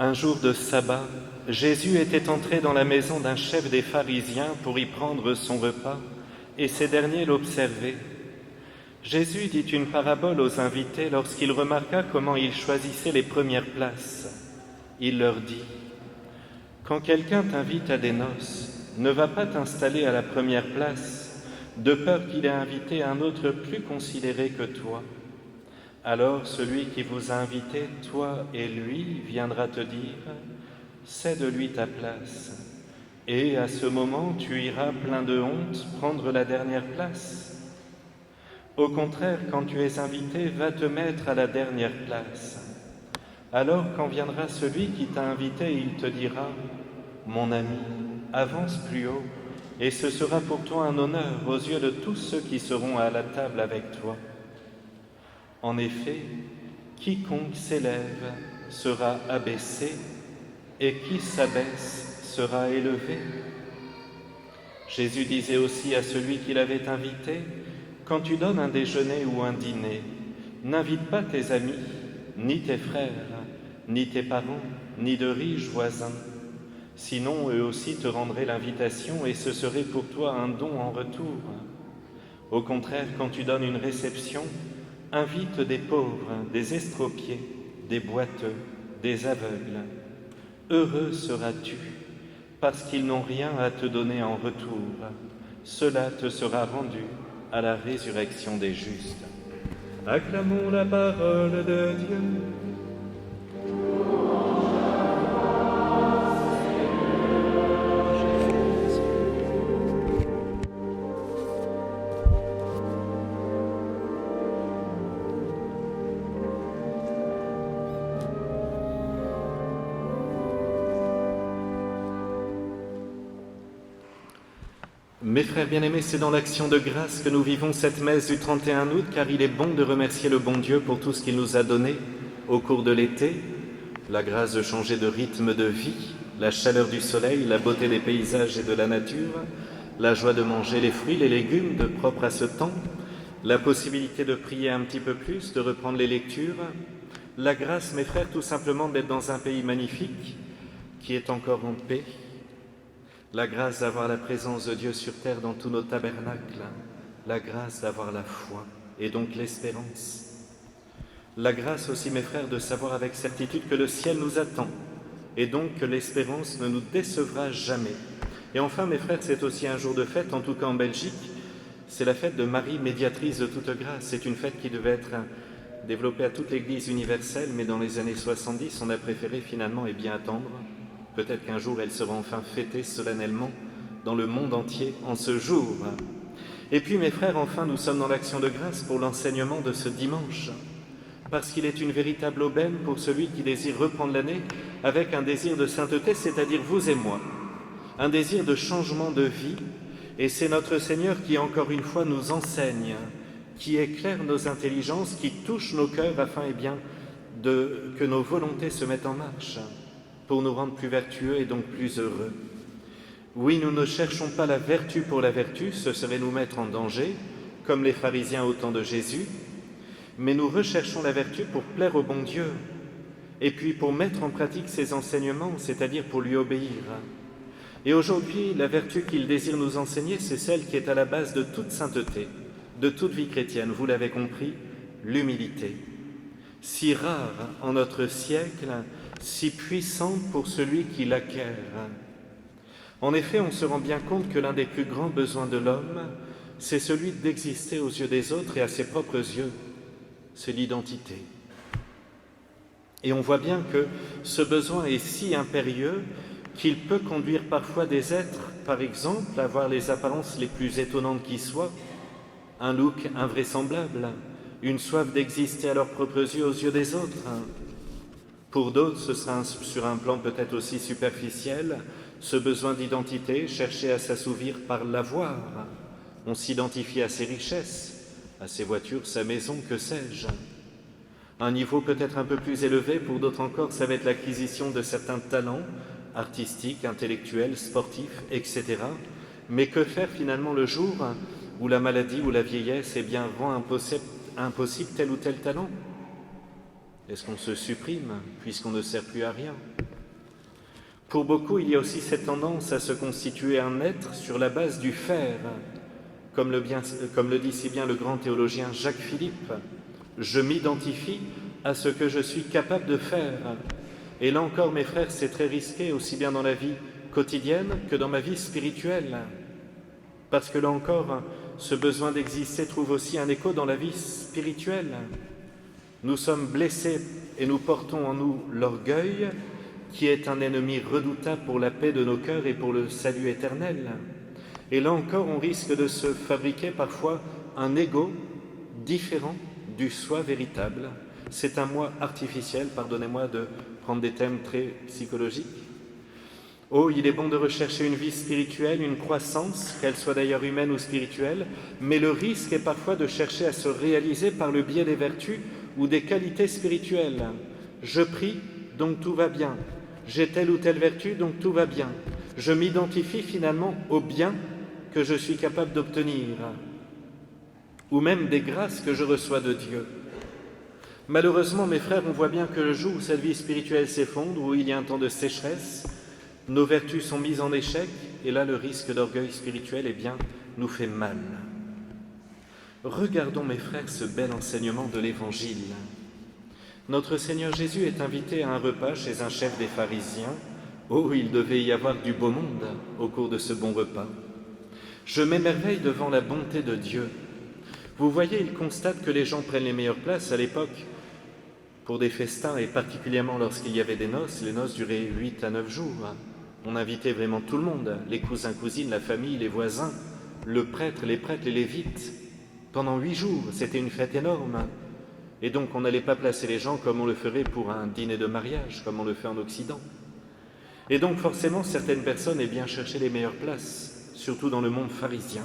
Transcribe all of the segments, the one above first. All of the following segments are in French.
Un jour de sabbat, Jésus était entré dans la maison d'un chef des pharisiens pour y prendre son repas, et ces derniers l'observaient. Jésus dit une parabole aux invités lorsqu'il remarqua comment ils choisissaient les premières places. Il leur dit : « Quand quelqu'un t'invite à des noces, ne va pas t'installer à la première place, de peur qu'il ait invité un autre plus considéré que toi. Alors celui qui vous a invité, toi et lui, viendra te dire : cède-lui ta place. Et à ce moment, tu iras plein de honte prendre la dernière place. Au contraire, quand tu es invité, va te mettre à la dernière place. Alors quand viendra celui qui t'a invité, il te dira : mon ami, avance plus haut, et ce sera pour toi un honneur aux yeux de tous ceux qui seront à la table avec toi. En effet, quiconque s'élève sera abaissé, et qui s'abaisse sera élevé. » Jésus disait aussi à celui qui l'avait invité : « Quand tu donnes un déjeuner ou un dîner, n'invite pas tes amis, ni tes frères, ni tes parents, ni de riches voisins. Sinon, eux aussi te rendraient l'invitation, et ce serait pour toi un don en retour. Au contraire, quand tu donnes une réception, invite des pauvres, des estropiés, des boiteux, des aveugles. Heureux seras-tu, parce qu'ils n'ont rien à te donner en retour. Cela te sera rendu à la résurrection des justes. » Acclamons la parole de Dieu. Mes frères bien-aimés, c'est dans l'action de grâce que nous vivons cette messe du 31 août, car il est bon de remercier le bon Dieu pour tout ce qu'il nous a donné au cours de l'été, la grâce de changer de rythme de vie, la chaleur du soleil, la beauté des paysages et de la nature, la joie de manger les fruits, les légumes de propre à ce temps, la possibilité de prier un petit peu plus, de reprendre les lectures, la grâce, mes frères, tout simplement d'être dans un pays magnifique qui est encore en paix, la grâce d'avoir la présence de Dieu sur terre dans tous nos tabernacles, la grâce d'avoir la foi et donc l'espérance. La grâce aussi, mes frères, de savoir avec certitude que le ciel nous attend et donc que l'espérance ne nous décevra jamais. Et enfin, mes frères, c'est aussi un jour de fête, en tout cas en Belgique, c'est la fête de Marie, médiatrice de toute grâce. C'est une fête qui devait être développée à toute l'Église universelle, mais dans les années 70, on a préféré finalement bien attendre. Peut-être qu'un jour, elle sera enfin fêtée solennellement dans le monde entier en ce jour. Et puis, mes frères, enfin, nous sommes dans l'action de grâce pour l'enseignement de ce dimanche, parce qu'il est une véritable aubaine pour celui qui désire reprendre l'année avec un désir de sainteté, c'est-à-dire vous et moi, un désir de changement de vie. Et c'est notre Seigneur qui, encore une fois, nous enseigne, qui éclaire nos intelligences, qui touche nos cœurs afin que nos volontés se mettent en marche, pour nous rendre plus vertueux et donc plus heureux. Oui, nous ne cherchons pas la vertu pour la vertu, ce serait nous mettre en danger, comme les pharisiens au temps de Jésus, mais nous recherchons la vertu pour plaire au bon Dieu, et puis pour mettre en pratique ses enseignements, c'est-à-dire pour lui obéir. Et aujourd'hui, la vertu qu'il désire nous enseigner, c'est celle qui est à la base de toute sainteté, de toute vie chrétienne, vous l'avez compris, l'humilité. Si rare en notre siècle, si puissante pour celui qui l'acquiert. En effet, on se rend bien compte que l'un des plus grands besoins de l'homme, c'est celui d'exister aux yeux des autres et à ses propres yeux. C'est l'identité. Et on voit bien que ce besoin est si impérieux qu'il peut conduire parfois des êtres, par exemple, à avoir les apparences les plus étonnantes qui soient, un look invraisemblable, une soif d'exister à leurs propres yeux aux yeux des autres. Pour d'autres, ce sera sur un plan peut-être aussi superficiel, ce besoin d'identité, chercher à s'assouvir par l'avoir. On s'identifie à ses richesses, à ses voitures, sa maison, que sais-je. Un niveau peut-être un peu plus élevé, pour d'autres encore, ça va être l'acquisition de certains talents artistiques, intellectuels, sportifs, etc. Mais que faire finalement le jour où la maladie ou la vieillesse rend impossible tel ou tel talent ? Est-ce qu'on se supprime puisqu'on ne sert plus à rien? Pour beaucoup, il y a aussi cette tendance à se constituer un être sur la base du faire, comme le dit si bien le grand théologien Jacques Philippe. Je m'identifie à ce que je suis capable de faire. Et là encore, mes frères, c'est très risqué, aussi bien dans la vie quotidienne que dans ma vie spirituelle. Parce que là encore, ce besoin d'exister trouve aussi un écho dans la vie spirituelle. Nous sommes blessés et nous portons en nous l'orgueil, qui est un ennemi redoutable pour la paix de nos cœurs et pour le salut éternel. Et là encore, on risque de se fabriquer parfois un ego différent du soi véritable. C'est un moi artificiel, pardonnez-moi de prendre des thèmes très psychologiques. Oh, il est bon de rechercher une vie spirituelle, une croissance, qu'elle soit d'ailleurs humaine ou spirituelle, mais le risque est parfois de chercher à se réaliser par le biais des vertus ou des qualités spirituelles. Je prie, donc tout va bien. J'ai telle ou telle vertu, donc tout va bien. Je m'identifie finalement au bien que je suis capable d'obtenir, ou même des grâces que je reçois de Dieu. Malheureusement, mes frères, on voit bien que le jour où cette vie spirituelle s'effondre, où il y a un temps de sécheresse, nos vertus sont mises en échec, et là, le risque d'orgueil spirituel, eh bien, nous fait mal. Regardons, mes frères, ce bel enseignement de l'Évangile. Notre Seigneur Jésus est invité à un repas chez un chef des pharisiens. Oh, il devait y avoir du beau monde au cours de ce bon repas. Je m'émerveille devant la bonté de Dieu. Vous voyez, il constate que les gens prennent les meilleures places à l'époque pour des festins, et particulièrement lorsqu'il y avait des noces. Les noces duraient 8 à 9 jours. On invitait vraiment tout le monde, les cousins, cousines, la famille, les voisins, le prêtre, les lévites. Pendant 8 jours, c'était une fête énorme. Et donc on n'allait pas placer les gens comme on le ferait pour un dîner de mariage, comme on le fait en Occident. Et donc forcément, certaines personnes cherchaient les meilleures places, surtout dans le monde pharisien.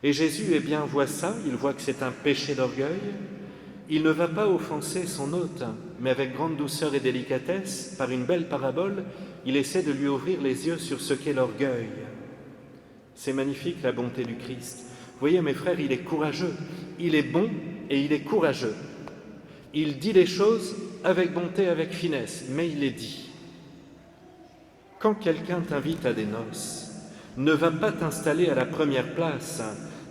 Et Jésus voit ça, il voit que c'est un péché d'orgueil. Il ne va pas offenser son hôte, mais avec grande douceur et délicatesse, par une belle parabole, il essaie de lui ouvrir les yeux sur ce qu'est l'orgueil. C'est magnifique, la bonté du Christ. Vous voyez, mes frères, il est courageux, il est bon et il est courageux. Il dit les choses avec bonté, avec finesse, mais il les dit. Quand quelqu'un t'invite à des noces, ne va pas t'installer à la première place,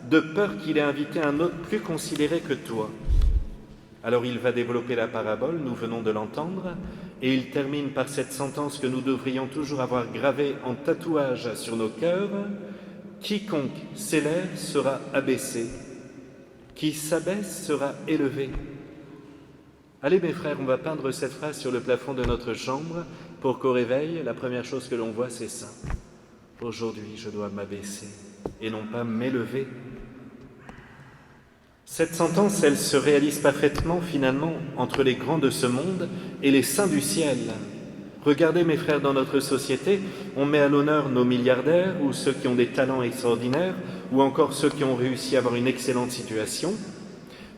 de peur qu'il ait invité un autre plus considéré que toi. Alors il va développer la parabole, nous venons de l'entendre, et il termine par cette sentence que nous devrions toujours avoir gravée en tatouage sur nos cœurs: quiconque s'élève sera abaissé, qui s'abaisse sera élevé. Allez mes frères, on va peindre cette phrase sur le plafond de notre chambre pour qu'au réveil, la première chose que l'on voit, c'est ça. Aujourd'hui, je dois m'abaisser et non pas m'élever. Cette sentence, elle se réalise parfaitement finalement entre les grands de ce monde et les saints du ciel. Regardez mes frères, dans notre société, on met à l'honneur nos milliardaires ou ceux qui ont des talents extraordinaires ou encore ceux qui ont réussi à avoir une excellente situation.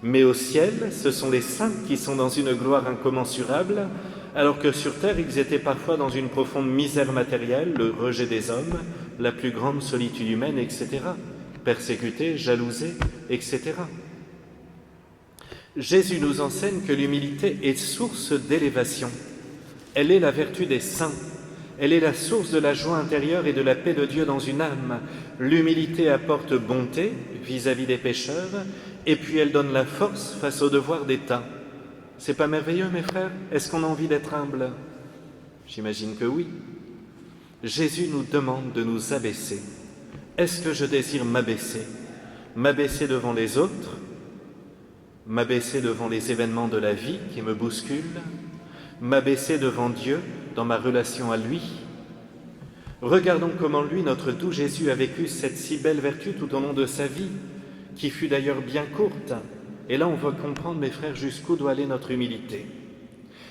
Mais au ciel, ce sont les saints qui sont dans une gloire incommensurable, alors que sur terre, ils étaient parfois dans une profonde misère matérielle, le rejet des hommes, la plus grande solitude humaine, etc. Persécutés, jalousés, etc. Jésus nous enseigne que l'humilité est source d'élévation. Elle est la vertu des saints. Elle est la source de la joie intérieure et de la paix de Dieu dans une âme. L'humilité apporte bonté vis-à-vis des pécheurs, et puis elle donne la force face au devoir d'État. C'est pas merveilleux, mes frères? Est-ce qu'on a envie d'être humble? J'imagine que oui. Jésus nous demande de nous abaisser. Est-ce que je désire m'abaisser? M'abaisser devant les autres? M'abaisser devant les événements de la vie qui me bousculent? M'abaisser devant Dieu dans ma relation à lui? Regardons comment lui, notre doux Jésus, a vécu cette si belle vertu tout au long de sa vie, qui fut d'ailleurs bien courte. Et là, on va comprendre, mes frères, jusqu'où doit aller notre humilité.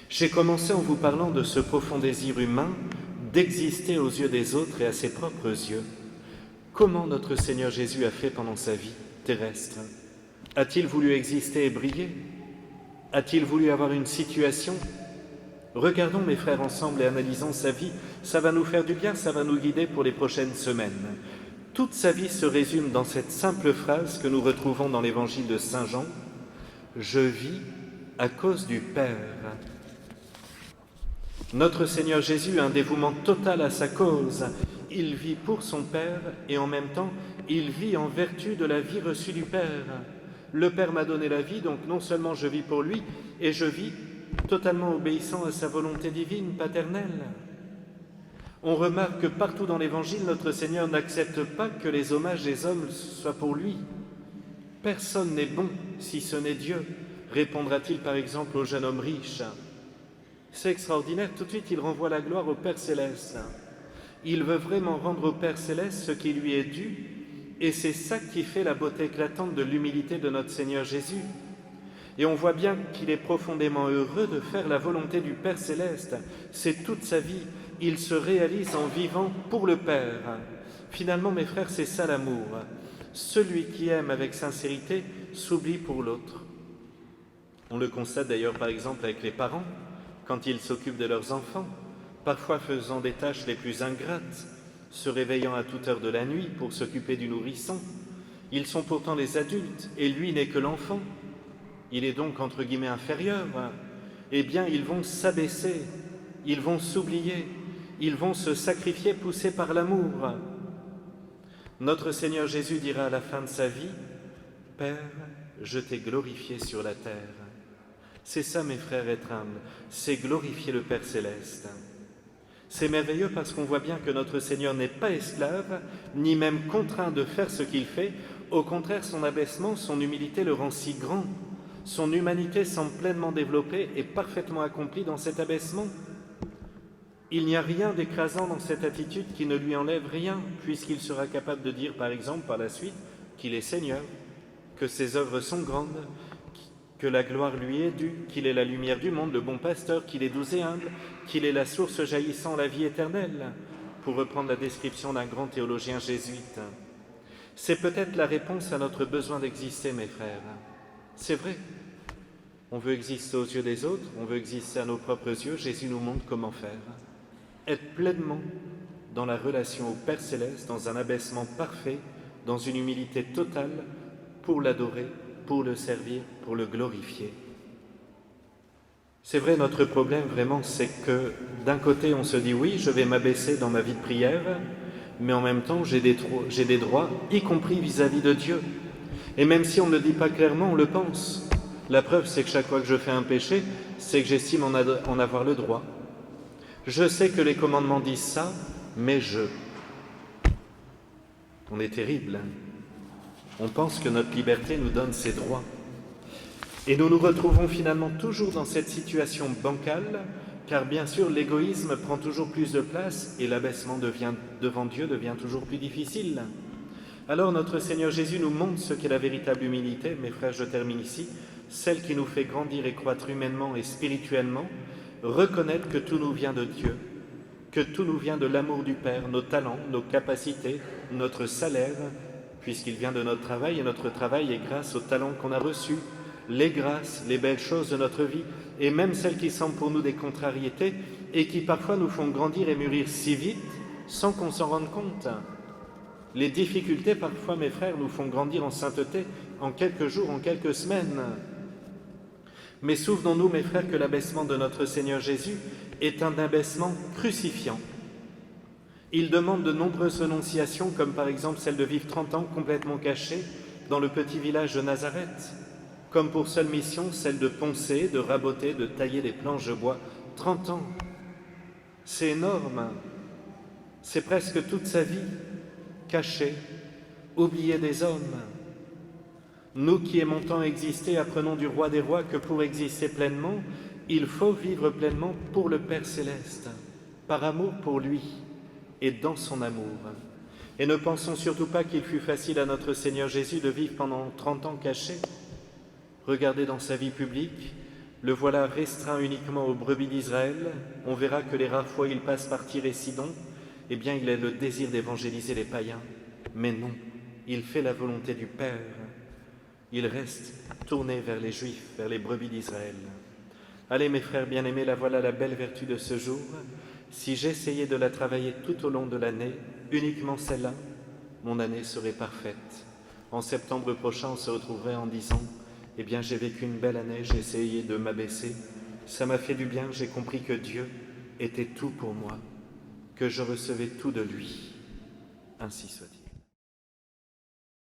J'ai commencé en vous parlant de ce profond désir humain d'exister aux yeux des autres et à ses propres yeux. Comment notre Seigneur Jésus a fait pendant sa vie terrestre? A-t-il voulu exister et briller? A-t-il voulu avoir une situation? Regardons, mes frères, ensemble et analysons sa vie. Ça va nous faire du bien, ça va nous guider pour les prochaines semaines. Toute sa vie se résume dans cette simple phrase que nous retrouvons dans l'évangile de Saint Jean: « Je vis à cause du Père. Notre Seigneur Jésus a un dévouement total à sa cause. Il vit pour son Père et en même temps, il vit en vertu de la vie reçue du Père. Le Père m'a donné la vie, donc non seulement je vis pour lui, et je vis totalement obéissant à sa volonté divine, paternelle. On remarque que partout dans l'Évangile, notre Seigneur n'accepte pas que les hommages des hommes soient pour lui. Personne n'est bon si ce n'est Dieu, répondra-t-il par exemple au jeune homme riche. C'est extraordinaire, tout de suite il renvoie la gloire au Père Céleste. Il veut vraiment rendre au Père Céleste ce qui lui est dû, et c'est ça qui fait la beauté éclatante de l'humilité de notre Seigneur Jésus. Et on voit bien qu'il est profondément heureux de faire la volonté du Père Céleste. C'est toute sa vie. Il se réalise en vivant pour le Père. Finalement, mes frères, c'est ça l'amour. Celui qui aime avec sincérité s'oublie pour l'autre. On le constate d'ailleurs par exemple avec les parents, quand ils s'occupent de leurs enfants, parfois faisant des tâches les plus ingrates, se réveillant à toute heure de la nuit pour s'occuper du nourrisson. Ils sont pourtant les adultes, et lui n'est que l'enfant. Il est donc entre guillemets inférieur. Eh bien, ils vont s'abaisser, ils vont s'oublier, ils vont se sacrifier poussés par l'amour. Notre Seigneur Jésus dira à la fin de sa vie, « Père, je t'ai glorifié sur la terre. » C'est ça, mes frères, être humble, c'est glorifier le Père Céleste. C'est merveilleux parce qu'on voit bien que notre Seigneur n'est pas esclave, ni même contraint de faire ce qu'il fait. Au contraire, son abaissement, son humilité le rend si grand. Son humanité semble pleinement développée et parfaitement accomplie dans cet abaissement. Il n'y a rien d'écrasant dans cette attitude qui ne lui enlève rien, puisqu'il sera capable de dire, par exemple, par la suite, qu'il est Seigneur, que ses œuvres sont grandes, que la gloire lui est due, qu'il est la lumière du monde, le bon pasteur, qu'il est doux et humble, qu'il est la source jaillissant la vie éternelle, pour reprendre la description d'un grand théologien jésuite. C'est peut-être la réponse à notre besoin d'exister, mes frères. C'est vrai. On veut exister aux yeux des autres, on veut exister à nos propres yeux. Jésus nous montre comment faire. Être pleinement dans la relation au Père Céleste, dans un abaissement parfait, dans une humilité totale, pour l'adorer, pour le servir, pour le glorifier. C'est vrai, notre problème vraiment, c'est que d'un côté, on se dit oui, je vais m'abaisser dans ma vie de prière, mais en même temps, j'ai des droits, y compris vis-à-vis de Dieu. Et même si on ne le dit pas clairement, on le pense. La preuve, c'est que chaque fois que je fais un péché, c'est que j'estime en avoir le droit. Je sais que les commandements disent ça, mais on est terrible. On pense que notre liberté nous donne ses droits. Et nous nous retrouvons finalement toujours dans cette situation bancale, car bien sûr l'égoïsme prend toujours plus de place et l'abaissement devant Dieu devient toujours plus difficile. Alors notre Seigneur Jésus nous montre ce qu'est la véritable humilité. Mes frères, je termine ici. Celle qui nous fait grandir et croître humainement et spirituellement, reconnaître que tout nous vient de Dieu, que tout nous vient de l'amour du Père, nos talents, nos capacités, notre salaire, puisqu'il vient de notre travail, et notre travail est grâce aux talents qu'on a reçus, les grâces, les belles choses de notre vie, et même celles qui semblent pour nous des contrariétés, et qui parfois nous font grandir et mûrir si vite, sans qu'on s'en rende compte. Les difficultés, parfois, mes frères, nous font grandir en sainteté en quelques jours, en quelques semaines. Mais souvenons-nous, mes frères, que l'abaissement de notre Seigneur Jésus est un abaissement crucifiant. Il demande de nombreuses renonciations, comme par exemple celle de vivre 30 ans complètement caché dans le petit village de Nazareth, comme pour seule mission celle de poncer, de raboter, de tailler des planches de bois. 30 ans, c'est énorme, c'est presque toute sa vie, caché, oublié des hommes. Nous qui aimons tant exister, apprenons du Roi des Rois que pour exister pleinement, il faut vivre pleinement pour le Père Céleste, par amour pour lui et dans son amour. Et ne pensons surtout pas qu'il fut facile à notre Seigneur Jésus de vivre pendant 30 ans caché. Regardez dans sa vie publique, le voilà restreint uniquement aux brebis d'Israël. On verra que les rares fois il passe par Tyr et Sidon, eh bien il a le désir d'évangéliser les païens. Mais non, il fait la volonté du Père. Il reste tourné vers les Juifs, vers les brebis d'Israël. Allez mes frères bien-aimés, la voilà la belle vertu de ce jour. Si j'essayais de la travailler tout au long de l'année, uniquement celle-là, mon année serait parfaite. En septembre prochain, on se retrouverait en disant Eh bien, j'ai vécu une belle année, j'ai essayé de m'abaisser. Ça m'a fait du bien, j'ai compris que Dieu était tout pour moi, que je recevais tout de lui. Ainsi soit-il.